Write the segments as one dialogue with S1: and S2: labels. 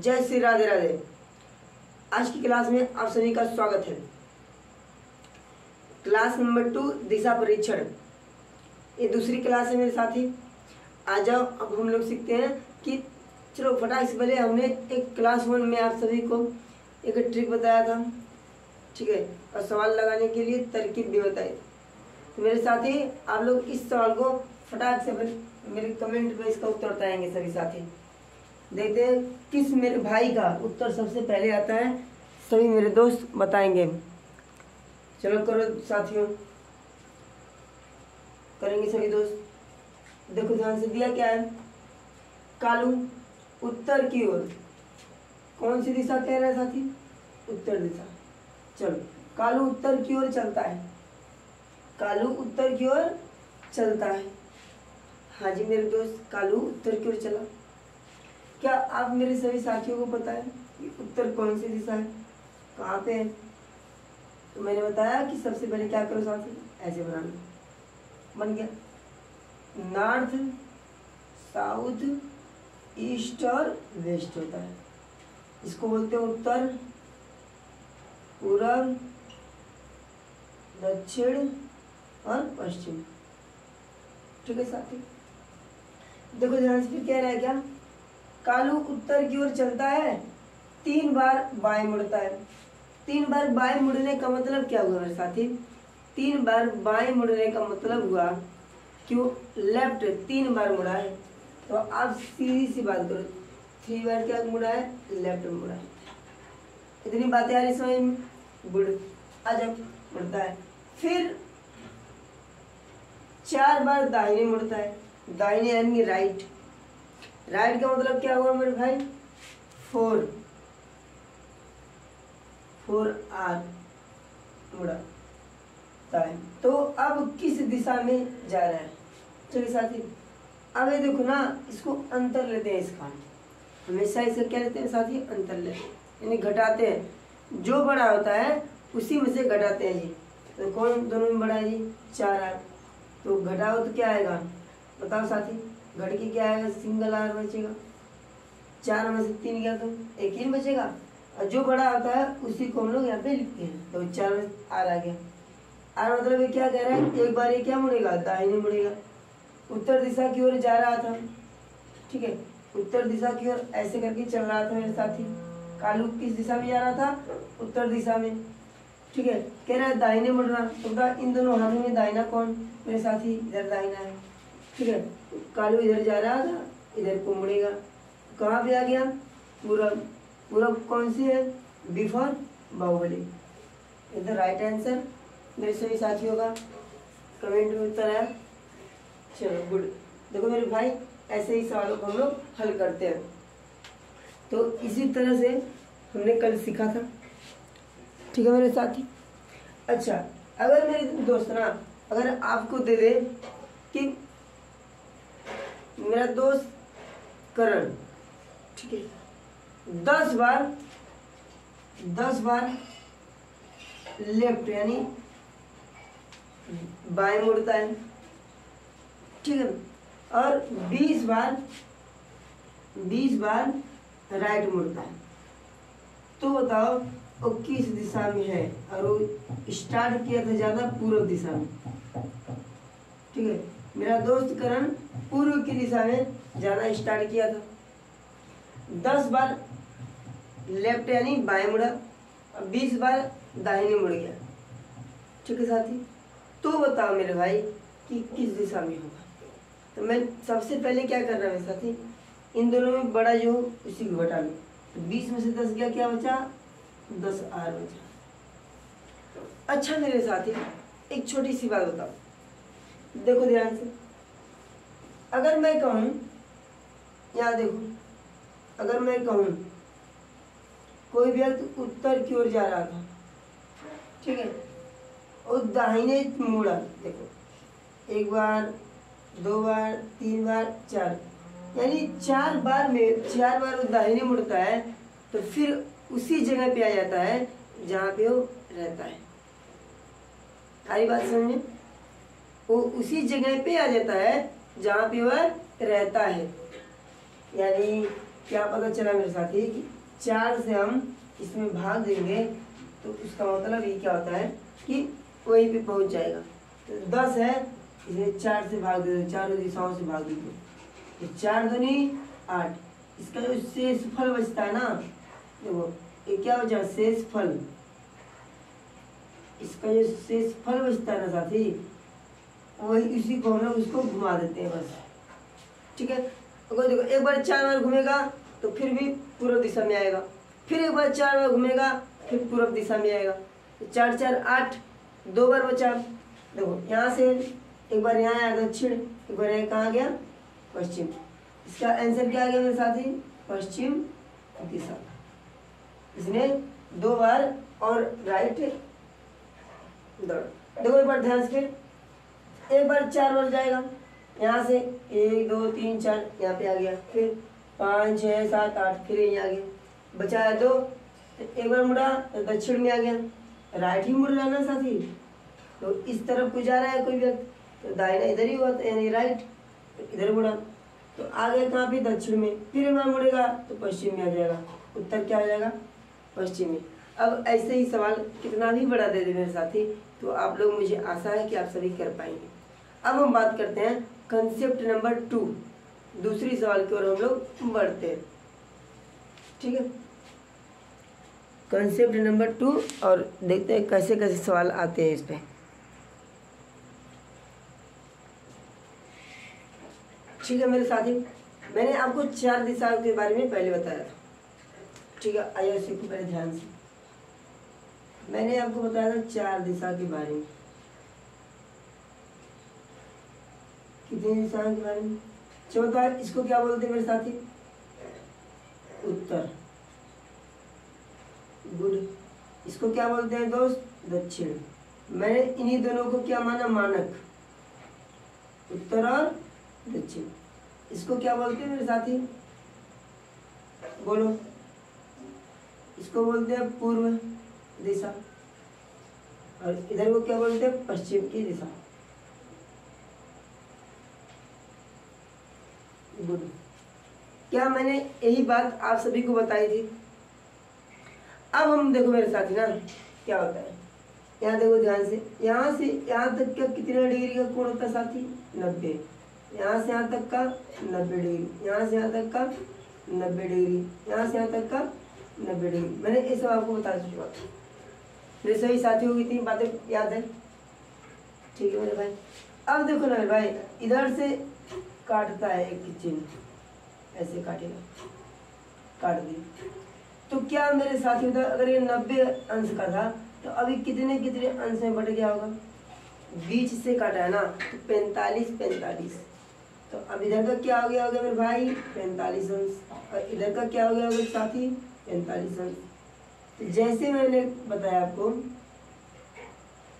S1: जय श्री राधे राधे। आज की क्लास में आप सभी का स्वागत है। क्लास नंबर 2 दिशा परीक्षण, ये दूसरी क्लास है मेरे साथी। आ जाओ, अब हम लोग सीखते हैं कि चलो फटाक से पहले हमने एक क्लास 1 में आप सभी को एक ट्रिक बताया था, ठीक है, और सवाल लगाने के लिए तरकीब भी बताई। तो मेरे साथी आप लोग इस सवाल को फटाक से मेरे कमेंट में इसका उत्तर बताएंगे सभी साथी। देखते हैं किस मेरे भाई का उत्तर सबसे पहले आता है, सभी मेरे दोस्त बताएंगे। चलो करो साथियों, करेंगे सभी दोस्त। देखो ध्यान से, दिया क्या है, कालू उत्तर की ओर, कौन सी दिशा कह रहा है साथी, उत्तर दिशा। चलो कालू उत्तर की ओर चलता है, कालू उत्तर की ओर चलता है। हाँ जी मेरे दोस्त, कालू उत्तर की ओर चला। क्या आप मेरे सभी साथियों को पता है कि उत्तर कौन सी दिशा है, कहाँ पे है? तो मैंने बताया कि सबसे पहले क्या करो साथी, ऐसे बना लो, बन गया। नॉर्थ, साउथ, ईस्ट और वेस्ट होता है, इसको बोलते हैं उत्तर, पूर्व, दक्षिण और पश्चिम। ठीक है साथी, देखो ध्यान से, फिर कह रहा है क्या, कालू उत्तर की ओर चलता है, 3 बार बाएं मुड़ता है। 3 बार बाएं मुड़ने का मतलब क्या हुआ मेरे साथी, 3 बार बाएं मुड़ने का मतलब हुआ कि वो लेफ्ट 3 बार मुड़ा है। तो आप सीधी सी बात करो, 3 बार क्या मुड़ा है, लेफ्ट मुड़ा है। इतनी बातें आ रही समझ में, गुड। आज मुड़ता है, फिर 4 बार दाहिने मुड़ता है, दाहिने यानी राइट। राइट का मतलब क्या हुआ मेरे भाई, 4 आर मुड़ा है। तो अब किस दिशा में जा रहा है, चलिए साथी अब ये देखो ना, इसको अंतर लेते हैं इसका। हमेशा इसे क्या लेते हैं साथी, अंतर लेते हैं, यानी घटाते हैं। जो बड़ा होता है उसी में से घटाते हैं जी। तो कौन दोनों में बड़ा है जी, 4 आर। तो घटाओ तो क्या आएगा, बताओ साथी, घट के क्या आएगा, सिंगल आर बचेगा। 4 में से 3 गया तो 1 ही बचेगा, और जो बड़ा होता है उसी को हम लोग यहाँ पे लिखते हैं। तो 4 में आर आ गया। आर मतलब ये क्या कह रहा है, एक बार ये क्या मुड़ेगा, दाहिने मुड़ेगा, उत्तर दिशा की ओर जा रहा था। ठीक है, उत्तर दिशा की ओर ऐसे करके चल रहा था मेरे साथी। कालू किस दिशा में जा रहा था, उत्तर दिशा में। ठीक है, कह रहा है दाहिने मुड़ना, तो बता इन दोनों हाथों में दाहिना कौन मेरे साथी, इधर दाहिना है। ठीक है, कालू इधर जा रहा था, इधर को मुड़ेगा, कहाँ पे आ गया, पूरब। पूरब कौन सी है, बिफोर बाहुबली। इधर राइट आंसर मेरे सभी साथियों का कमेंट में उत्तर आया। चलो गुड। देखो मेरे भाई, ऐसे ही सवालों को हम लोग हल करते हैं। तो इसी तरह से हमने कल सीखा था, ठीक है मेरे साथी। अच्छा, अगर मेरे दोस्त ना, अगर आपको दे दे कि मेरा दोस्त करण, ठीक है, 10 बार लेफ्ट यानी बाएं मुड़ता है, ठीक है, और 20 बार राइट मुड़ता है। तो बताओ वो किस दिशा में है, और वो स्टार्ट किया था ज्यादा पूर्व दिशा में। ठीक है, मेरा दोस्त करण पूर्व की दिशा में जाना स्टार्ट किया था, 10 बार लेफ्ट यानी बाएं मुड़ा, और 20 बार दाहिने मुड़ गया। ठीक है साथी, तो बताओ मेरे भाई कि किस दिशा में होगा। तो मैं सबसे पहले क्या कर रहा हूँ साथी, इन दोनों में बड़ा जो उसी को घटा लो। तो 20 में से 10 गया, क्या बचा, 10 आर बचा। अच्छा मेरे साथी, एक छोटी सी बात बताओ, देखो ध्यान से, अगर मैं कहूँ, यहाँ देखो, अगर मैं कहूँ कोई व्यक्ति उत्तर की ओर जा रहा था, ठीक है, और दाहिने मुड़ा, देखो 1 बार 2 बार 3 बार 4, यानी 4 बार वो दाहिने मुड़ता है, तो फिर उसी जगह पे आ जाता है जहाँ पे वो रहता है। सारी बात समझे, वो उसी जगह पे आ जाता है जहाँ पे वह रहता है। यानी क्या पता चला मेरे साथी कि 4 से हम इसमें भाग देंगे तो उसका मतलब ये क्या होता है कि वहीं पे पहुंच जाएगा। तो 10 है, इसमें 4 से भाग दे दो, चारों दिशाओं से भाग दे दो, तो 4 दूनी 8। इसका जो शेष फल बचता है ना, देखो ये क्या बचा, शेष फल। इसका जो शेष फल बचता है ना साथी, वही उसी को हम लोग उसको घुमा देते हैं बस। ठीक है, अगर देखो एक बार 4 बार घूमेगा तो फिर भी पूर्व दिशा में आएगा, फिर एक बार 4 बार घूमेगा फिर पूर्व दिशा में आएगा। तो 4 4 8, 2 बार बचा। देखो यहाँ से एक बार यहाँ आया दक्षिण, एक बार यहाँ कहाँ गया, पश्चिम। इसका आंसर क्या आ गया मेरे साथी, पश्चिम दिशा। इसने 2 बार और राइट दौड़। देखो एक बार ध्यान से, फिर एक बार 4 बार जाएगा, यहाँ से 1 2 3 4 यहाँ पे आ गया, फिर 5 6 7 8, फिर यहीं आ गया, बचा है 2। एक बार मुड़ा तो दक्षिण में आ गया, राइट ही मुड़ रहा है ना साथी, तो इस तरफ को जा रहा है कोई व्यक्ति, तो दाहिना इधर ही हुआ, तो यानी राइट, तो इधर मुड़ा तो आ गया कहाँ पे, दक्षिण में। फिर एक बार मुड़ेगा तो पश्चिम में आ जाएगा, उत्तर क्या आ जाएगा, पश्चिम में। अब ऐसे ही सवाल कितना भी बड़ा दे दे मेरे साथी, तो आप लोग, मुझे आशा है कि आप सभी कर पाएंगे। अब हम बात करते हैं कंसेप्ट नंबर 2, दूसरी सवाल की ओर हम लोग बढ़ते हैं। ठीक है, कंसेप्ट नंबर 2, और देखते हैं कैसे कैसे सवाल आते हैं इस पे। ठीक है मेरे साथी, मैंने आपको 4 दिशाओं के बारे में पहले बताया था। ठीक है, आइए सीखो पहले ध्यान से। मैंने आपको बताया था 4 दिशा के बारे में। कितनी दिशाओं के बारे में, चौथा। इसको क्या बोलते हैं मेरे साथी, उत्तर। गुड। इसको क्या बोलते हैं दोस्त, दक्षिण। मैंने इन्हीं दोनों को क्या माना, मानक, उत्तर और दक्षिण। इसको क्या बोलते हैं मेरे साथी, बोलो। इसको बोलते हैं पूर्व दिशा, और इधर को क्या बोलते हैं, पश्चिम की दिशा। गुड। क्या मैंने यही बात आप सभी को बताई थी। अब हम देखो मेरे साथी ना क्या होता है, यहाँ देखो ध्यान से, यहाँ से यहाँ तक का कितने डिग्री का कोण होता है साथी, 90। यहाँ से यहाँ तक का 90 डिग्री, यहाँ से यहाँ तक का 90 डिग्री, यहाँ से यहाँ तक का 90 डिग्री। मैंने ये सब आपको बता चुका, मेरे सभी साथियों को इतनी बातें याद है। ठीक है मेरे भाई। अब देखो ना मेरे भाई, इधर से काटता है एक चिन्ह, ऐसे काटेगा, काट दिया, तो क्या मेरे साथी होता, अगर ये 90 अंश का था तो अभी कितने कितने अंश में बढ़ गया होगा, बीच से काटा है ना, तो 45 45। तो अब इधर का क्या हो गया होगा मेरे भाई, 45 अंश, और इधर का क्या हो गया होगा साथी, 45 अंश। तो जैसे मैंने बताया आपको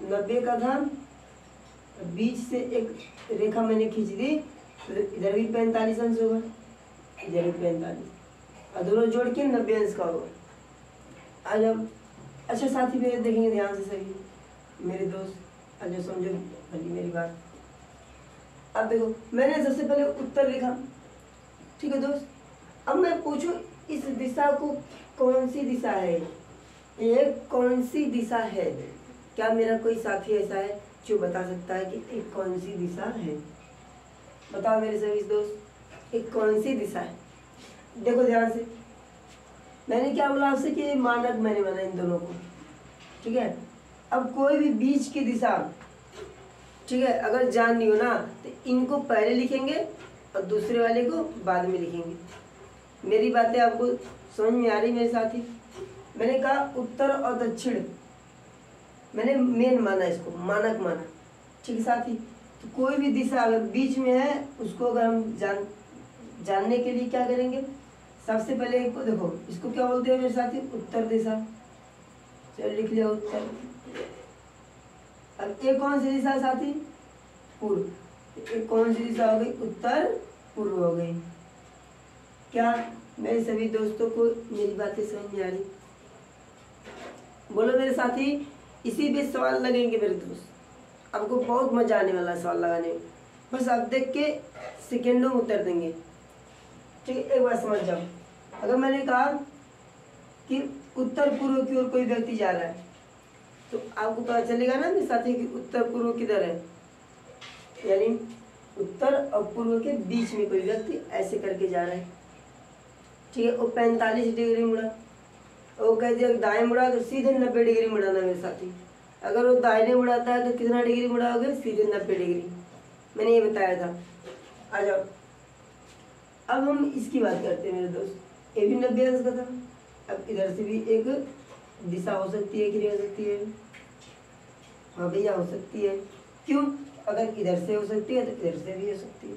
S1: 90 का था, बीच से एक रेखा मैंने खींच दी, तो इधर भी 45 अंश होगा, इधर भी 45, और दोनों जोड़ के 90 अंश का होगा। आज अब अच्छा साथी मेरे देखेंगे ध्यान से सही, मेरे दोस्त, आज समझो भली मेरी बात। अब देखो मैंने सबसे पहले उत्तर लिखा, ठीक है दोस्त। अब मैं पूछूं इस दिशा को कौन सी दिशा है, ये कौन सी दिशा है, क्या मेरा कोई साथी ऐसा है जो बता सकता है कि एक कौन सी दिशा है, बताओ मेरे सभी दोस्त, एक कौन सी दिशा है। देखो ध्यान से, मैंने क्या बोला आपसे कि मानक मैंने माना इन दोनों को, ठीक है। अब कोई भी बीच की दिशा, ठीक है, अगर जाननी हो ना तो इनको पहले लिखेंगे और दूसरे वाले को बाद में लिखेंगे। मेरी बातें आपको समझ में आ रही मेरे साथी। मैंने कहा उत्तर और दक्षिण, मैंने मेन माना, इसको मानक माना, ठीक है साथी। तो कोई भी दिशा अगर बीच में है उसको अगर हम जानने के लिए क्या करेंगे, सबसे पहले इनको देखो, इसको क्या बोलते हैं मेरे साथी, उत्तर दिशा। चलो लिख लिया उत्तर। अब एक कौन सी दिशा है साथी, पूर्व। एक कौन सी दिशा हो गई, उत्तर पूर्व हो गई। क्या मेरे सभी दोस्तों को मेरी बातें समझ में आ रही, बोलो मेरे साथी। इसी पे सवाल लगेंगे मेरे दोस्त, आपको बहुत मजा आने वाला है सवाल लगाने में। बस आप देख के सेकेंडों में उत्तर देंगे, ठीक है। एक बार समझ जाओ, अगर मैंने कहा कि उत्तर पूर्व की ओर कोई व्यक्ति जा रहा है तो आपको पता चलेगा ना मेरे साथी कि उत्तर पूर्व किधर है, यानी उत्तर और पूर्व के बीच में कोई व्यक्ति ऐसे करके जा रहा है। ठीक है, वो 45 डिग्री मुड़ा, वो कह दिया दाएं मुड़ा तो सीधे 90 डिग्री मुड़ाना मेरे साथी। अगर वो दाहिने मुड़ाता है तो कितना डिग्री मुड़ाओगे, सीधे 90 डिग्री। मैंने ये बताया था। आ जाओ, अब हम इसकी बात करते हैं मेरे दोस्त। ये भी 90 अंश का था। अब इधर से भी एक दिशा हो सकती है, क्रिया हो सकती है। हाँ भैया हो सकती है। क्यों? अगर इधर से हो सकती है तो इधर से भी हो सकती है।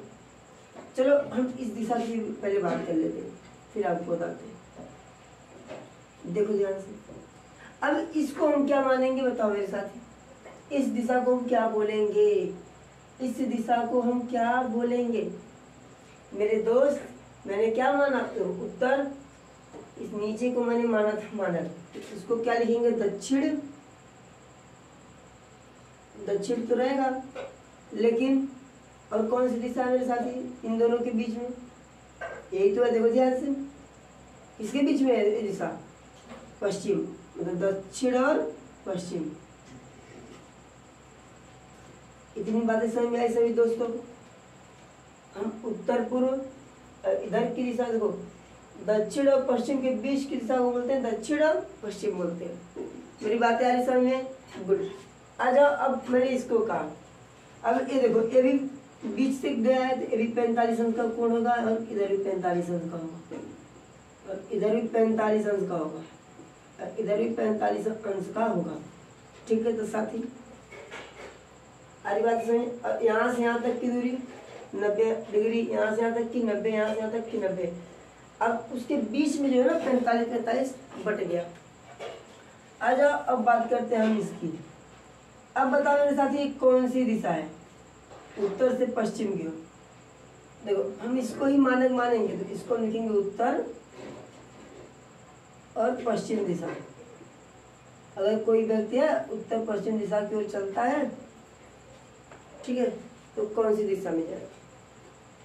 S1: चलो हम इस दिशा की पहले बात कर लेते हैं, फिर आपको बताते हैं। देखो ध्यान से, अब इसको हम क्या मानेंगे बताओ मेरे साथ। इस दिशा को हम क्या बोलेंगे, इस दिशा को हम क्या बोलेंगे मेरे दोस्त? मैंने क्या माना तो उत्तर, इस नीचे को मैंने माना था मानक, इसको क्या लिखेंगे? दक्षिण। दक्षिण तो रहेगा, लेकिन और कौन सी दिशा है मेरे साथी इन दोनों के बीच में? यही तो है, देखो ध्यान से, इसके बीच में है दिशा पश्चिम, मतलब दक्षिण और पश्चिम। इतनी बातें समझ में आई सभी दोस्तों को? हम उत्तर पूर्व इधर की दिशा देखो, दक्षिण और पश्चिम के बीच की दिशा को बोलते हैं दक्षिण और पश्चिम बोलते हैं। मेरी बातें आ रही समझ में? गुड। आ जाओ, अब मैंने इसको कहा, अब ये देखो, ये भी बीच से गया है तो ये भी 45 अंश का कोण होगा, और इधर भी 45 अंश का होगा, और इधर भी 45 अंश का होगा, और इधर भी 45 अंश का होगा। ठीक है, तो साथी आरी बात समझ। यहाँ से यहाँ तक की दूरी 90 डिग्री, यहाँ से यहाँ तक की 90, यहाँ से यहाँ तक की 90। अब उसके बीच में जो है ना 45 बट गया। आ जाओ, अब बात करते हैं हम इसकी। अब बताओ मेरे साथी कौन सी दिशा है उत्तर से पश्चिम की ओर? देखो हम इसको ही मानक मानेंगे तो इसको लिखेंगे उत्तर और पश्चिम दिशा। अगर कोई व्यक्ति है उत्तर पश्चिम दिशा की ओर चलता है, ठीक है, तो कौन सी दिशा में जाएगा?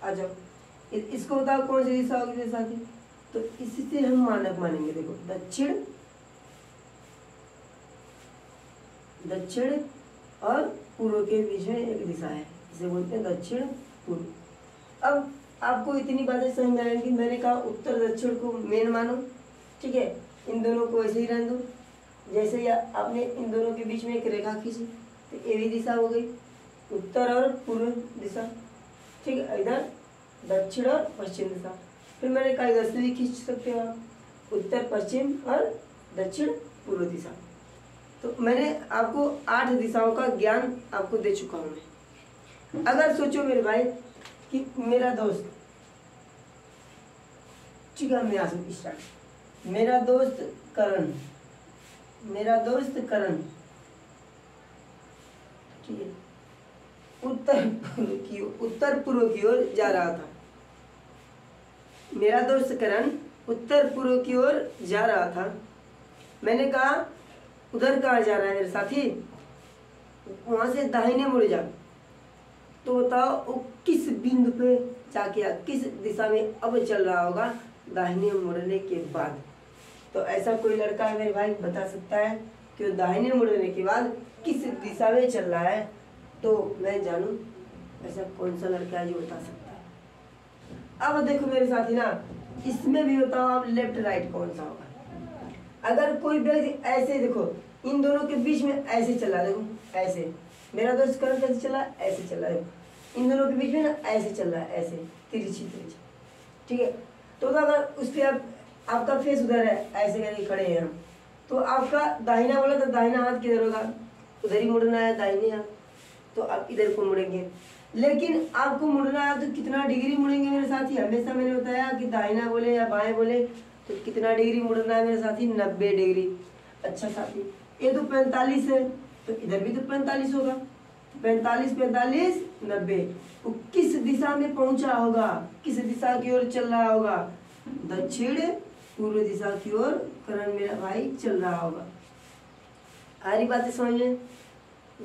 S1: आ जाओ, इसको बताओ कौन सी दिशा होगी मेरे साथी? तो इसी से हम मानक मानेंगे। देखो दक्षिण, दक्षिण और पूर्व के बीच में एक दिशा है, इसे बोलते हैं दक्षिण पूर्व। अब आपको इतनी बातें समझ में आएंगी। मैंने कहा उत्तर दक्षिण को मेन मानो, ठीक है, इन दोनों को ऐसे ही रहने दो। जैसे ही आपने इन दोनों के बीच में एक रेखा खींची तो ये भी दिशा हो गई, उत्तर और पूर्व दिशा। ठीक है, इधर दक्षिण और पश्चिम दिशा। फिर मैंने कहा इधर से भी खींच सकते हो आप, उत्तर पश्चिम और दक्षिण पूर्व दिशा। तो मैंने आपको 8 दिशाओं का ज्ञान आपको दे चुका हूं मैं। अगर सोचो मेरे भाई कि मेरा दोस्त, ठीक है, मैं आ सकती स्टार्ट। मेरा दोस्त करण, मेरा दोस्त करण, ठीक है, उत्तर पूर्व की ओर जा रहा था। मेरा दोस्त करण उत्तर पूर्व की ओर जा रहा था। मैंने कहा उधर कहाँ जा रहा है मेरे साथी? वहां से दाहिने मुड़ जा। तो बताओ वो किस बिंदु पे जाके किस दिशा में अब चल रहा होगा दाहिने मुड़ने के बाद? तो ऐसा कोई लड़का है मेरे भाई बता सकता है कि वो दाहिने मुड़ने के बाद किस दिशा में चल रहा है? तो मैं जानूं ऐसा कौन सा लड़का है जो बता सकता है? अब देखो मेरे साथी ना, इसमें भी बताओ आप लेफ्ट राइट कौन सा होगा? अगर कोई व्यक्ति ऐसे, देखो इन दोनों के बीच में ऐसे चला, देखो ऐसे, मेरा दोस्त करण कैसे चला? ऐसे चला। देखो इन दोनों के बीच में ना ऐसे चल रहा है, ऐसे तिरछी तिरछी, ठीक है। तो अगर उसके आपका फेस उधर है, ऐसे करके खड़े हैं हम, तो आपका दाहिना बोला तो दाहिना हाथ किधर होगा? उधर ही मुड़ना है, दाहिने हाथ, तो आप इधर को मुड़ेंगे। लेकिन आपको मुड़ना है तो कितना डिग्री मुड़ेंगे मेरे साथी? हमेशा मैंने बताया कि दाहिना बोले या बाएं बोले तो कितना डिग्री मुड़ना है मेरे साथी? 90 डिग्री। अच्छा साथी, ये तो 45 है तो इधर भी तो 45 होगा। 45 45 90, वो किस दिशा में पहुंचा होगा? किस दिशा की ओर चल रहा होगा? दक्षिण पूर्व दिशा की ओर करण मेरा भाई चल रहा होगा। आ रही बातें समझ में?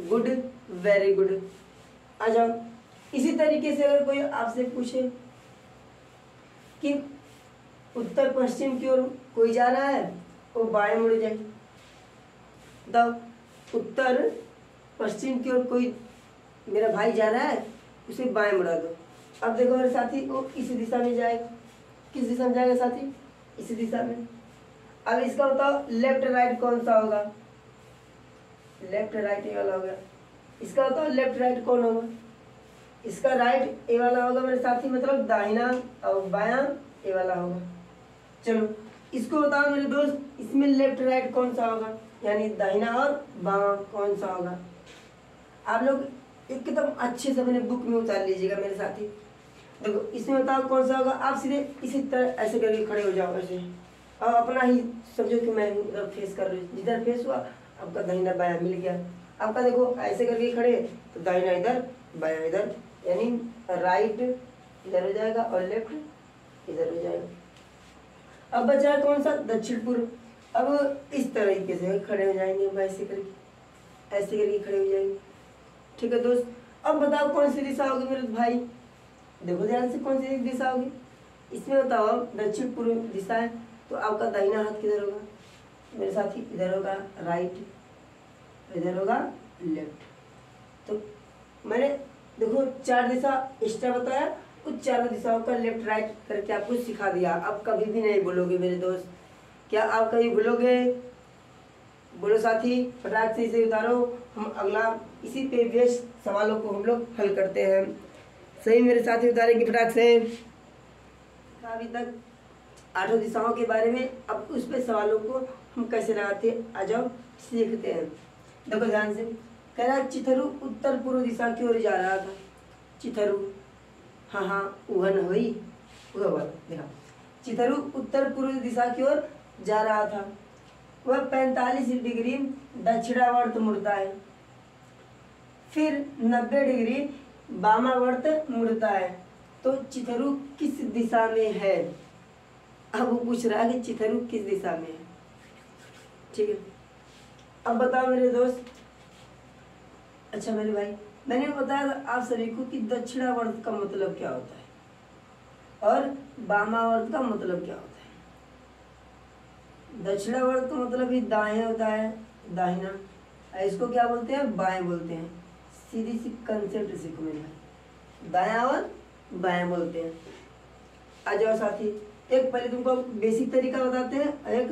S1: Good, very good. आ जाओ, इसी तरीके से अगर कोई आपसे पूछे कि उत्तर पश्चिम की ओर कोई जा रहा है वो बाएं मुड़ जाए। बताओ, उत्तर पश्चिम की ओर कोई मेरा भाई जा रहा है, उसे बाएं मुड़ा दो। अब देखो मेरे साथी, वो इसी दिशा में जाएगा। किस दिशा में जाएगा साथी? इसी दिशा में। अब इसका बताओ लेफ्ट राइट कौन सा होगा? लेफ्ट राइट ये वाला होगा। इसका बताओ लेफ्ट राइट कौन होगा? इसका राइट ए वाला होगा मेरे साथी, मतलब दाहिना, और बायां ए वाला होगा। चलो इसको बताओ मेरे दोस्त, इसमें लेफ्ट राइट कौन सा होगा, यानी दाहिना और बायां कौन सा होगा? आप लोग एकदम अच्छे से अपने बुक में उतार लीजिएगा मेरे साथी। देखो इसमें बताओ कौन सा होगा। आप सीधे इसी तरह ऐसे करके खड़े हो जाओ ऐसे, और अपना ही समझो कि मैं उधर फेस कर रही हूँ। जिधर फेस हुआ आपका दाहिना बायां मिल गया। आपका देखो ऐसे करके खड़े तो दाहिना इधर बायां इधर, यानी राइट इधर हो जाएगा और लेफ्ट इधर हो जाएगा। अब बचा है कौन सा? दक्षिण पूर्व। अब इस तरीके से खड़े हो जाएंगे, ऐसे करके खड़े हो जाएंगे। ठीक है दोस्त, अब बताओ कौन सी दिशा होगी मेरे भाई? देखो ध्यान से, कौन सी दिशा होगी इसमें बताओ? दक्षिण पूर्व दिशा है, तो आपका दाहिना हाथ किधर होगा मेरे साथी? इधर होगा राइट, इधर होगा लेफ्ट। तो मैंने देखो 4 दिशा एक्स्ट्रा बताया, उस 4 दिशाओं का लेफ्ट राइट करके आपको सिखा दिया। अब कभी भी नहीं भूलोगे मेरे दोस्त। क्या आप कभी भूलोगे? बोलो साथी, फटाक से इसे उतारो। हम अगला इसी पे बेस्ड सवालों को हम लोग हल करते हैं। सही मेरे साथी उतारेंगे फटाक से। अभी तक 8 दिशाओं के बारे में, अब उस पे सवालों को हम कैसे लगाते आ जाओ सीखते हैं। देखो ध्यान से, कह रहा चिथरू उत्तर पूर्व दिशा की ओर जा रहा था। चिथरू, हाँ उहन हुई, देखा, चिथरू उत्तर पूर्व दिशा की ओर जा रहा था। वह 45 डिग्री दक्षिणावर्त मुड़ता है, फिर 90 डिग्री वामावर्त मुड़ता है। तो चिथरू किस दिशा में है? अब वो पूछ रहा है कि चिथरू किस दिशा में है। ठीक है, अब बताओ मेरे दोस्त। अच्छा मेरे भाई, मैंने बताया था आप सभी को कि दक्षिणावर्त का मतलब क्या होता है और वामावर्त का मतलब क्या होता है। दक्षिणावर्त का मतलब ही दाएं होता है, दाहिना। इसको क्या बोलते हैं? बाएं बोलते हैं। सीधी सी कंसेप्ट सीखो मेरे भाई, दायां और बाएं बोलते हैं। आ जाओ साथी, एक पहले तुमको बेसिक तरीका बताते हैं और एक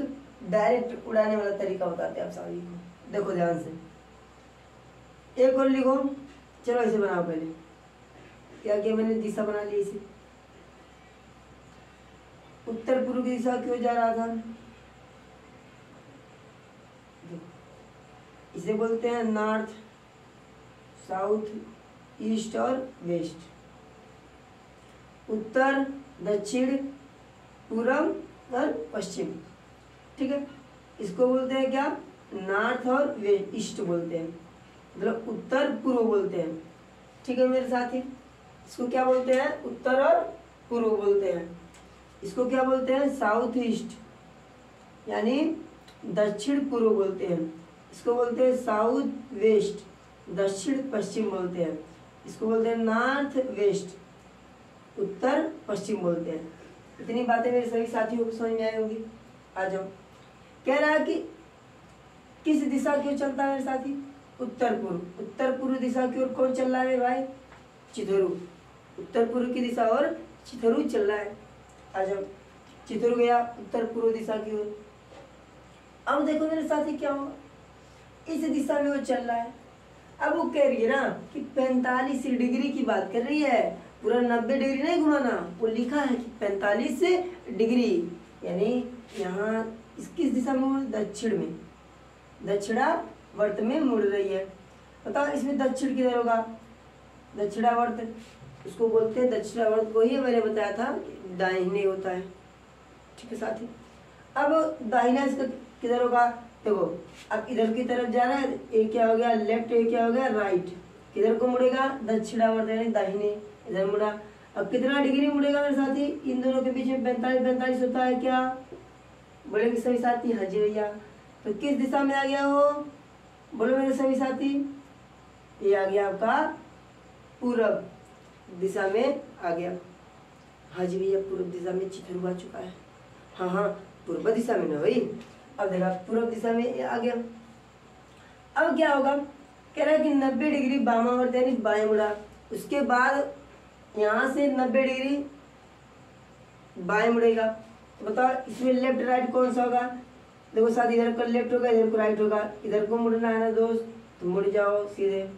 S1: डायरेक्ट उड़ाने वाला तरीका बताते हैं आप सभी को। देखो ध्यान से, एक और लिखो। चलो इसे बनाओ पहले। क्या किया मैंने? दिशा बना ली इसे। उत्तर पूर्व की दिशा क्यों जा रहा था? इसे बोलते हैं नॉर्थ, साउथ, ईस्ट और वेस्ट। उत्तर, दक्षिण, पूर्व और पश्चिम। ठीक है, इसको बोलते हैं क्या? नॉर्थ और वेस्ट, ईस्ट बोलते हैं, मतलब उत्तर पूर्व बोलते हैं। ठीक है मेरे साथी, इसको क्या बोलते हैं? उत्तर और पूर्व बोलते हैं। इसको क्या बोलते हैं? साउथ ईस्ट, यानी दक्षिण पूर्व बोलते हैं। इसको बोलते हैं साउथ वेस्ट, दक्षिण पश्चिम बोलते हैं। इसको बोलते हैं नॉर्थ वेस्ट, उत्तर पश्चिम बोलते हैं। इतनी बातें मेरे सभी साथियों को समझ में आई होगी। आ जाओ, कह रहा है कि किस दिशा की ओर चलता है मेरे साथी? उत्तर पूर्व। उत्तर पूर्व दिशा की ओर कौन चल रहा है भाई? चिथरू। उत्तर पूर्व की दिशा और चिथरू चल रहा है। आ जाओ, चिथरू गया उत्तर पूर्व दिशा की ओर। अब देखो मेरे साथी क्या होगा, इस दिशा में वो चल रहा है। अब वो कह रही है ना कि 45 डिग्री की बात कर रही है, पूरा 90 डिग्री नहीं घुमाना। वो लिखा है कि 45 डिग्री, यानी यहाँ किस दिशा में? दक्षिण में, दक्षिणावर्त में मुड़ रही है। बताओ इसमें दक्षिण किधर होगा? दक्षिणावर्त, उसको बोलते हैं दक्षिणावर्त को ही मैंने बताया था दाहिने होता है। ठीक है साथी, अब दाहिना इसका किधर होगा? देखो अब इधर की तरफ जा रहा है, एक क्या हो गया? लेफ्ट, एक क्या हो गया? राइट। किधर को मुड़ेगा? दक्षिणावर्त यानी दाहिने, इधर मुड़ा। अब कितना डिग्री मुड़ेगा मेरे साथी? इन दोनों के बीच में 45 होता है क्या? बोलेंगे सभी साथी हाँ जी भैया। तो किस दिशा में आ गया वो? बोलो मेरे सभी साथी, ये आ गया आपका पूरब दिशा में आ गया। हाँ जी भैया, पूरब दिशा में चिथरू आ चुका है। हाँ हाँ, पूर्व दिशा में ना भाई। अब देखा पूर्व दिशा में ये आ गया। अब क्या होगा, कह रहा है कि 90 डिग्री वामावर्त यानी बाएं मुड़ा। उसके बाद यहाँ से 90 डिग्री बाएं मुड़ेगा। तो बताओ इसमें लेफ्ट राइट कौन सा होगा। देखो साथ, इधर को लेफ्ट होगा, इधर को राइट होगा। इधर को मुड़ना है ना दोस्त, तो मुड़ जाओ सीधे,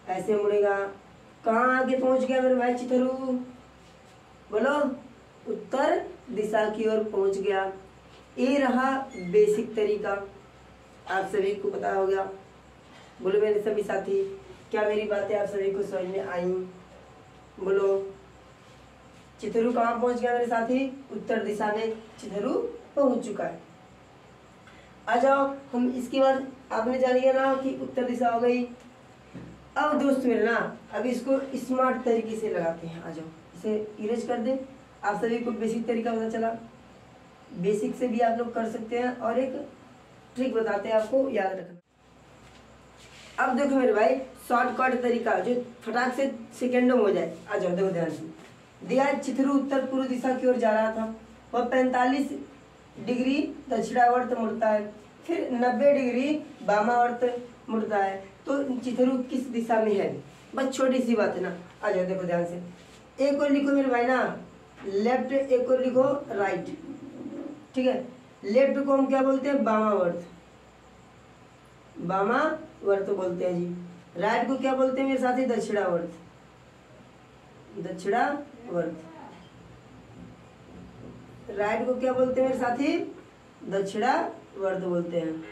S1: ऐसे मुड़ेगा। कहाँ आके पहुंच गया मेरे भाई चिथरू, बोलो। उत्तर दिशा की ओर पहुंच गया। ये रहा बेसिक तरीका, आप सभी को पता हो गया। बोलो मेरे सभी साथी, क्या मेरी बातें आप सभी को समझ में आई। बोलो, चिथरू कहाँ पहुंच गया मेरे साथी, उत्तर दिशा में चिथरू पहुंच चुका है। आ जाओ, हम इसके बाद आपने जान लिया ना कि उत्तर दिशा हो गई। अब दोस्त मेरे ना, अब इसको स्मार्ट तरीके से लगाते हैं। आ जाओ, इसे इरेज कर दे। आप सभी को बेसिक तरीका पता चला, बेसिक से भी आप लोग कर सकते हैं। और एक ट्रिक बताते हैं आपको, याद रखना। अब देखो मेरे भाई, शॉर्टकट तरीका जो फटाक से सेकेंडों में हो जाए। आ जाओ, देखो ध्यान से। दिया चिथरू उत्तर पूर्व दिशा की ओर जा रहा था, वह 45 डिग्री दक्षिणावर्त मुड़ता है, फिर 90 डिग्री वामावर्त मुड़ता है। तो चिथरू किस दिशा में है, बस छोटी सी बात है ना। आ जाओ, देखो ध्यान से। एक और लिखो मेरे भाई ना लेफ्ट, एक और लिखो राइट, ठीक है। लेफ्ट को हम क्या बोलते हैं, वामावर्त, वामावर्त बोलते हैं जी। राइट को क्या बोलते हैं मेरे साथी, दक्षिणावर्त, दक्षिणावर्त। राइट को क्या बोलते हैं मेरे साथी, दक्षिणावर्त बोलते हैं।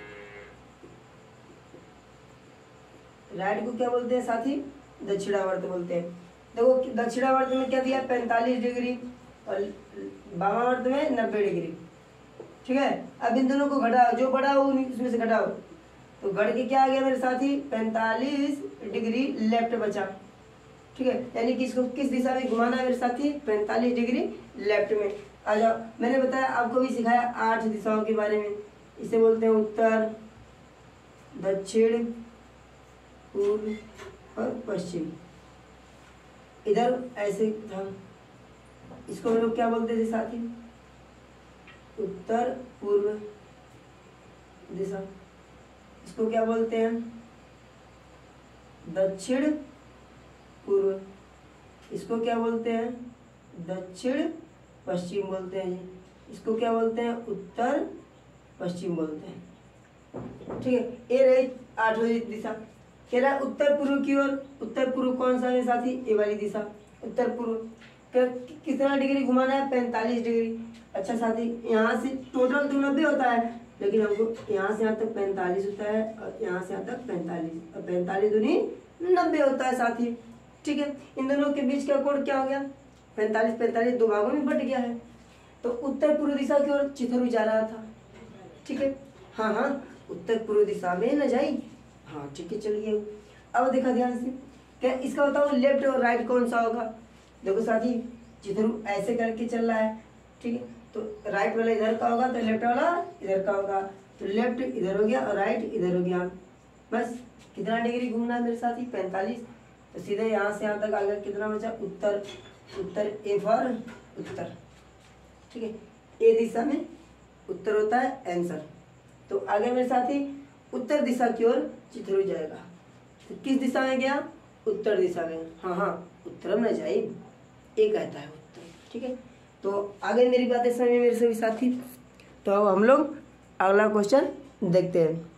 S1: राइट को क्या बोलते हैं साथी, दक्षिणावर्त बोलते हैं। देखो दक्षिणावर्त में क्या दिया, 45 डिग्री, और वामावर्त में 90 डिग्री, ठीक है। अब इन दोनों को घटाओ, जो बड़ा हो उसमें से घटाओ, तो घट के क्या आ गया मेरे साथी, 45 डिग्री लेफ्ट बचा, ठीक है। यानी कि इसको किस दिशा में घुमाना है मेरे साथी, 45 डिग्री लेफ्ट में। आ जाओ, मैंने बताया आपको भी सिखाया 8 दिशाओं के बारे में। इसे बोलते हैं उत्तर, दक्षिण, पूर्व और पश्चिम। इधर ऐसे था, इसको हम लोग क्या बोलते थे साथी, उत्तर पूर्व दिशा। इसको क्या बोलते हैं, दक्षिण पूर्व। इसको क्या बोलते हैं, दक्षिण पश्चिम बोलते हैं जी। इसको क्या बोलते हैं, उत्तर पश्चिम बोलते हैं, ठीक है। ये रही 8वीं दिशा। कह रहा है उत्तर पूर्व की ओर। उत्तर पूर्व कौन सा है साथी, ये वाली दिशा, उत्तर पूर्व। कितना डिग्री घुमाना है, 45 डिग्री। अच्छा साथी, यहाँ से टोटल तो 90 होता है, लेकिन हमको यहाँ से यहाँ तक 45 होता है, और यहाँ से यहाँ तक 45, और 45 दूनी 90 होता है साथी, ठीक है। इन दोनों के बीच का कोण क्या हो गया, 45 45 दो भागों में बट गया है। तो उत्तर पूर्व दिशा की ओर चिथरू जा रहा था, ठीक है। हाँ हाँ, उत्तर पूर्व दिशा में न जाई, हाँ ठीक है, चलिए। अब देखा ध्यान से, क्या इसका बताओ लेफ्ट और राइट कौन सा होगा। देखो साथी, चिथरू ऐसे करके चल रहा है, ठीक है। तो राइट वाला इधर का होगा, तो लेफ्ट वाला इधर का होगा। तो लेफ्ट इधर हो गया और राइट इधर हो गया। बस कितना डिग्री घूमना है मेरे साथी, 45। तो सीधे यहाँ से यहाँ तक आ गया, कितना बचा, उत्तर। उत्तर, ए फॉर उत्तर, ठीक है। ए दिशा में उत्तर होता है आंसर। तो आगे मेरे साथी, उत्तर दिशा की ओर चिथरू जाएगा। तो किस दिशा में गया, उत्तर दिशा में। हाँ हाँ, उत्तर में जाए, ये कहता है उत्तर, ठीक है। तो आगे मेरी बातें समझ में मेरे सभी साथी। तो अब हम लोग अगला क्वेश्चन देखते हैं।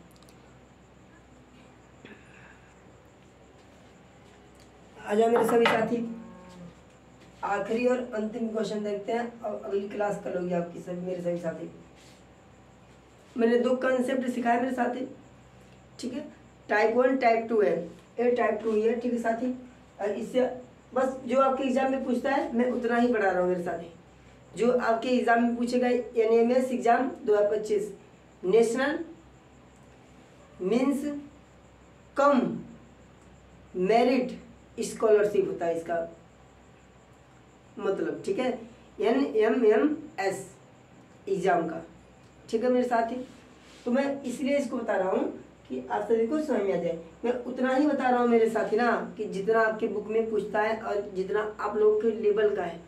S1: आ जाओ मेरे सभी साथी, आखिरी और अंतिम क्वेश्चन देखते हैं, और अगली क्लास कल होगी आपकी सभी मेरे सभी साथी। मैंने 2 कंसेप्ट सिखाए मेरे साथी, ठीक है। टाइप 1 टाइप 2 है, ये टाइप 2 ही है, ठीक है साथी। और इससे बस जो आपके एग्जाम में पूछता है मैं उतना ही पढ़ा रहा हूँ मेरे साथी। जो आपके एग्जाम में पूछेगा, NAMS exam 2025 national means cum merit scholarship होता है इसका मतलब, ठीक है। NMMS एग्जाम का, ठीक है मेरे साथी। तो मैं इसलिए इसको बता रहा हूँ कि आप सभी को समझ में आ जाए। मैं उतना ही बता रहा हूँ मेरे साथी ना, कि जितना आपके बुक में पूछता है और जितना आप लोगों के लेवल का है।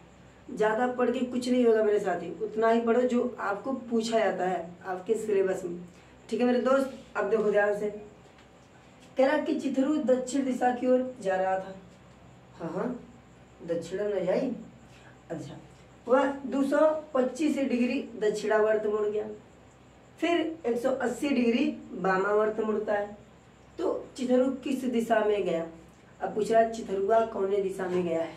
S1: ज़्यादा पढ़ के कुछ नहीं होगा मेरे साथी, उतना ही पढ़ो जो आपको पूछा जाता है आपके सिलेबस में। ठीक है मेरे दोस्त, अब देखो ध्यान से। कह रहा कि चिथरू दक्षिण दिशा की ओर जा रहा था। हाँ हाँ, दक्षिण में जाई। अच्छा, वह 225 डिग्री दक्षिणावर्त मुड़ गया, फिर 180 डिग्री वामावर्त मुड़ता है। तो चिथरू किस दिशा में गया? अब पूछ रहा है चिथरुआ कौन दिशा में गया है।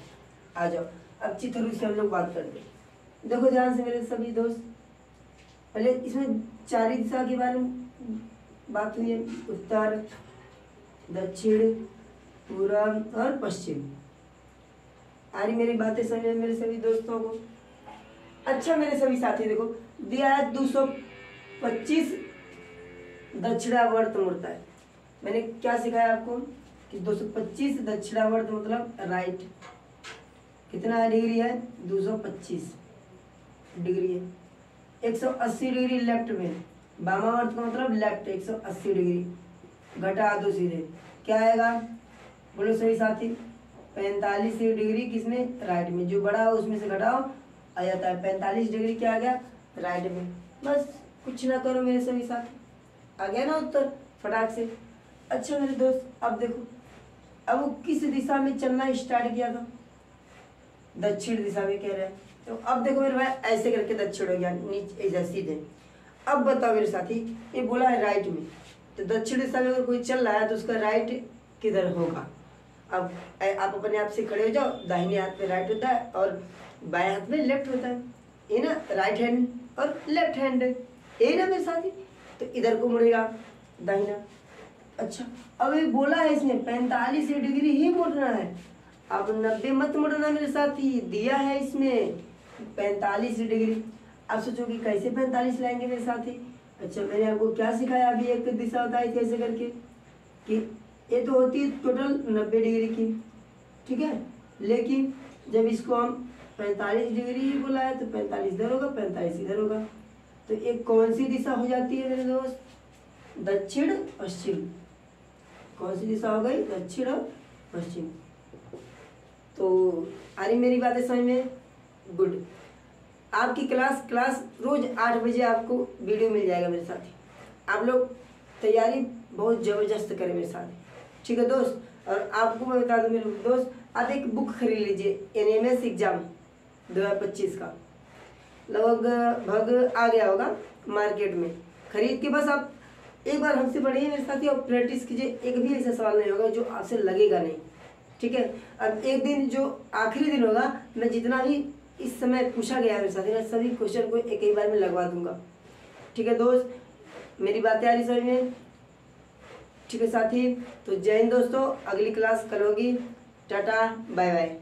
S1: आ जाओ, अब चिथरू से हम लोग बात करते हैं। देखो ध्यान से मेरे सभी दोस्त, पहले इसमें 4 दिशा के बारे में बात हुई है, उत्तर, दक्षिण, पूर्व और पश्चिम। आ रही मेरी बातें समझ मेरे सभी दोस्तों को? अच्छा मेरे सभी साथी, देखो दिया है 225 दक्षिणावर्त मुड़ता है। मैंने क्या सिखाया आपको कि 225 दक्षिणावर्त मतलब राइट, कितना डिग्री है? 225 डिग्री है। 180 डिग्री लेफ्ट में, वामावर्त का मतलब लेफ्ट, 180 डिग्री घटा दो सीधे, क्या आएगा बोलो सभी साथी? 45 डिग्री किसमें? राइट में। जो बड़ा हो उसमें से घटाओ, आ जाता है 45 डिग्री, क्या आ गया? राइट में। बस कुछ ना करो मेरे सभी साथी, आ गया ना उत्तर फटाक से। अच्छा मेरे दोस्त, अब देखो, अब वो किस दिशा में चलना स्टार्ट किया था? दक्षिण दिशा में कह रहे हैं। तो अब देखो मेरे भाई, ऐसे करके दक्षिण हो गया, नीचे ऐसा सीधे। अब बताओ मेरे साथी, ये बोला है राइट में, तो दक्षिण दिशा में अगर कोई चल रहा है तो उसका राइट किधर होगा? अब आप अपने आप से खड़े हो जाओ, दाहिने हाथ में राइट होता है और बाएं हाथ में लेफ्ट होता है, ये ना राइट हैंड और लेफ्ट हैंड, ये ना मेरे साथी। तो इधर को मुड़ेगा दाहिना। अच्छा, अब ये बोला है इसने 45 डिग्री ही मुड़ना है, अब 90 मत मुड़ना मेरे साथी, दिया है इसमें 45 डिग्री। अब सोचो कि कैसे 45 लाएंगे मेरे साथी? अच्छा, मैंने आपको क्या सिखाया अभी? एक दिशा बताई थी ऐसे करके कि ये तो होती है टोटल 90 डिग्री की, ठीक है, लेकिन जब इसको हम 45 डिग्री ही बोला है तो 45 इधर होगा, 45 इधर होगा। तो एक कौन सी दिशा हो जाती है मेरे दोस्त? दक्षिण पश्चिम। कौन सी दिशा हो गई? दक्षिण और पश्चिम। तो आ रही मेरी बातें समझ में? गुड। आपकी क्लास रोज 8 बजे आपको वीडियो मिल जाएगा मेरे साथी। आप लोग तैयारी बहुत ज़बरदस्त करें मेरे साथ, ठीक है दोस्त। और आपको मैं बता दूं मेरे दोस्त, आप एक बुक खरीद लीजिए, NMS एग्जाम 2025 का लगभग आ गया होगा मार्केट में, खरीद के बस आप एक बार हमसे पढ़िए मेरे साथी और प्रैक्टिस कीजिए। एक भी ऐसा सवाल नहीं होगा जो आपसे लगेगा नहीं, ठीक है। अब एक दिन जो आखिरी दिन होगा, मैं जितना भी इस समय पूछा गया है मेरे साथी, मैं सभी क्वेश्चन को एक ही बार में लगवा दूंगा, ठीक है दोस्त। मेरी बातें आ रही समझ में? ठीक है साथी, तो जय हिंद दोस्तों, अगली क्लास कल होगी। Tata bye bye.